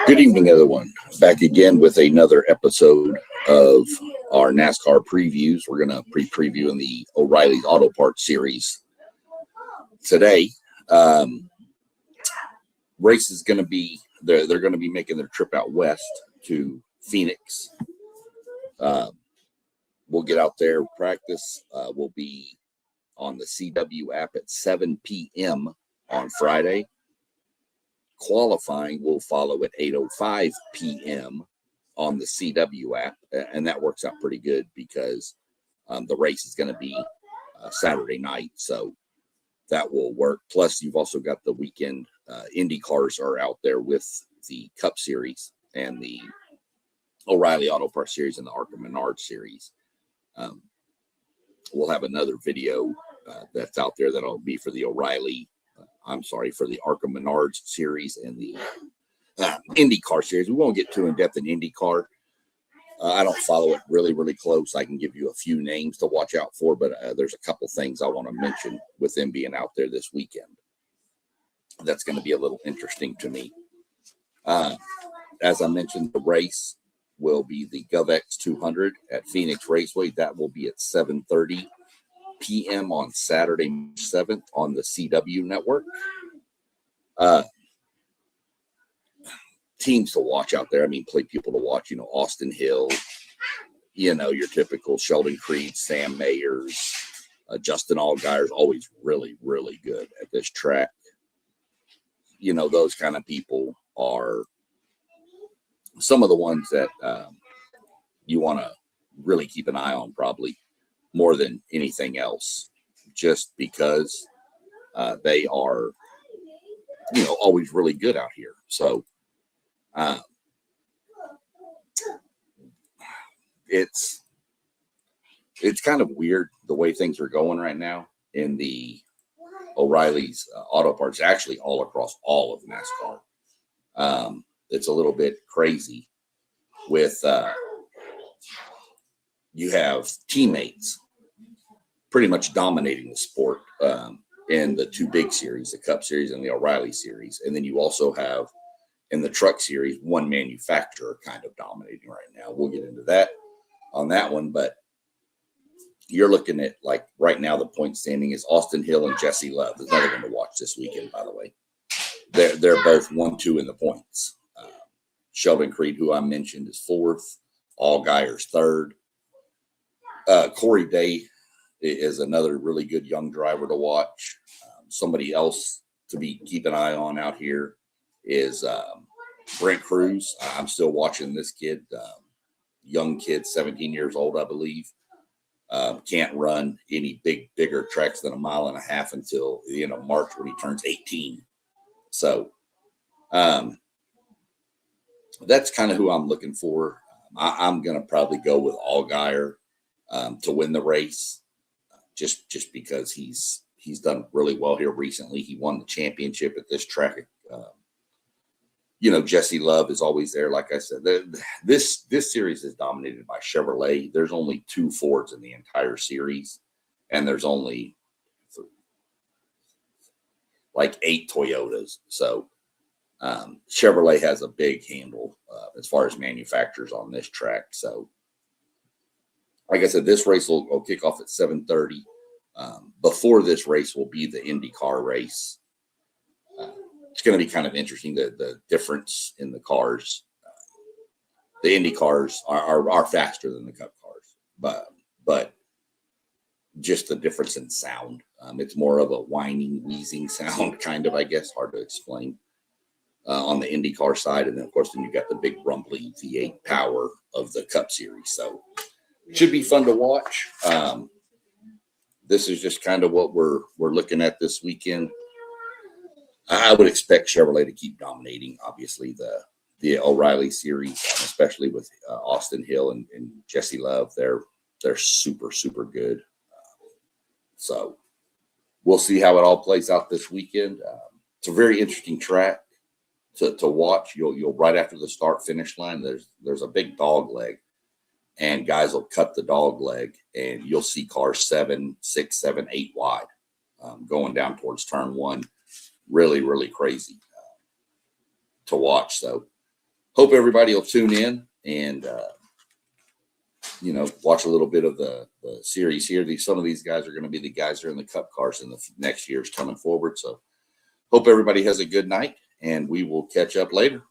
Good evening, everyone. Back again with another episode of our NASCAR previews. We're going to preview in the O'Reilly Auto Parts Series today. Race is going to be, they're going to be making their trip out west to Phoenix. We'll get out there, practice. We'll be on the CW app at 7 p.m. on Friday. Qualifying will follow at 8:05 p.m. on the CW app, and that works out pretty good because the race is going to be Saturday night, so that will work. Plus, you've also got the weekend Indy cars are out there with the Cup Series and the O'Reilly Auto Parts Series and the ARCA Menards Series. We'll have another video that's out there that'll be for the for the ARCA Menards Series and the IndyCar Series. We won't get too in-depth in IndyCar. I don't follow it really close. I can give you a few names to watch out for, but there's a couple things I want to mention with them being out there this weekend. That's going to be a little interesting to me. As I mentioned, the race will be the GovX 200 at Phoenix Raceway. That will be at 7:30 p.m. on Saturday, March 7th on the CW network. Teams to watch out there. I mean, people to watch, Austin Hill, your typical Sheldon Creed, Sam Mayers, Justin Allgaier's always really good at this track. Those kind of people are some of the ones that you want to really keep an eye on, probably more than anything else, just because they are, always really good out here. So it's kind of weird the way things are going right now in the O'Reilly's auto parts, actually all across all of NASCAR. It's a little bit crazy with you have teammates pretty much dominating the sport in the two big series, the Cup Series and the O'Reilly Series. And then you also have in the Truck Series, one manufacturer kind of dominating right now. We'll get into that on that one, but you're looking at, like, right now the point standing is Austin Hill and Jesse Love. There's another one to watch this weekend, by the way. They're both 1-2 in the points. Sheldon Creed, who I mentioned, is fourth. Allgaier's third. Corey Day is another really good young driver to watch. Somebody else to keep an eye on out here is Brent Cruz. I'm still watching this kid, young kid, 17 years old, I believe. Can't run any bigger tracks than 1.5 miles until the end of March when he turns 18. So that's kind of who I'm looking for. I'm going to probably go with Allgaier to win the race, just because he's done really well here recently. He won the championship at this track. Jesse Love is always there. Like I said, this series is dominated by Chevrolet. There's only 2 Fords in the entire series, and there's only like 8 Toyotas. So Chevrolet has a big handle as far as manufacturers on this track. So like I said, this race will kick off at 7:30. Before this race will be the IndyCar race. It's going to be kind of interesting, the difference in the cars. The Indy cars are faster than the Cup cars, but just the difference in sound. It's more of a whining, wheezing sound, kind of, I guess, hard to explain on the IndyCar side. And then, of course, then you got the big rumbly V8 power of the Cup Series. So it should be fun to watch. This is just kind of what we're looking at this weekend. I would expect Chevrolet to keep dominating, obviously, the O'Reilly Series, especially with Austin Hill and Jesse Love. They're super good. So we'll see how it all plays out this weekend. It's a very interesting track to watch. You'll right after the start-finish line, there's a big dog leg, and guys will cut the dog leg, and you'll see cars 7, 6, 7, 8 wide going down towards turn 1. Really crazy. to watch. So hope everybody will tune in and watch a little bit of the series here. Some of these guys are going to be the guys that are in the Cup cars in the next years coming forward. So hope everybody has a good night, and we will catch up later.